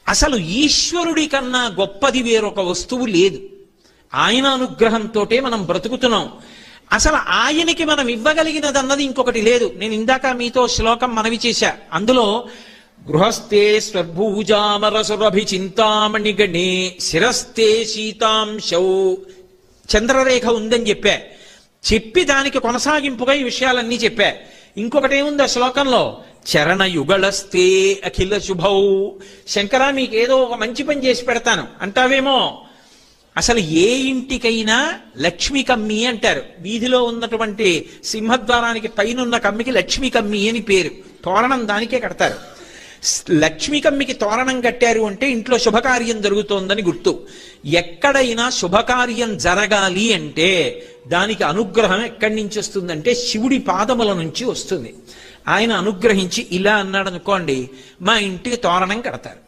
అసలు ఈశ్వరుడి కన్నా గొప్పది వేరొక వస్తువు లేదు. ఆయన అనుగ్రహంతో మనం బ్రతుకుతున్నాం. అసలు ఆయనకి మనం ఇవ్వగలిగినది అన్నది ఇంకొకటి లేదు. నేను ఇందాక మీతో శ్లోకం మనవి చేశా. అందులో గృహస్థే స్వర్భూజామరసురభి చింతామణి గణే శిరస్థే శీతాంశౌ చంద్రరేఖ ఉందని చెప్పి దానికి కొనసాగింపుగా ఈ విషయాలన్నీ చెప్పా. ఇంకొకటి ఏముంది ఆ శ్లోకంలో? చరణ యుగళస్తే అఖిల శుభౌ. శంకరా, మీకేదో ఒక మంచి పని చేసి పెడతాను అంటావేమో. అసలు ఏ ఇంటికైనా లక్ష్మీ కమ్మి అంటారు. వీధిలో ఉన్నటువంటి సింహద్వారానికి పైనున్న కమ్మికి లక్ష్మీ కమ్మి అని పేరు. తోరణం దానికే కడతారు. లక్ష్మీ కమ్మికి తోరణం కట్టారు అంటే ఇంట్లో శుభకార్యం జరుగుతోందని గుర్తు. ఎక్కడైనా శుభకార్యం జరగాలి అంటే దానికి అనుగ్రహం ఎక్కడి నుంచి వస్తుందంటే శివుడి పాదముల నుంచి వస్తుంది. ఆయన అనుగ్రహించి ఇలా అన్నాడు అనుకోండి, మా ఇంటికి తోరణం కడతారు.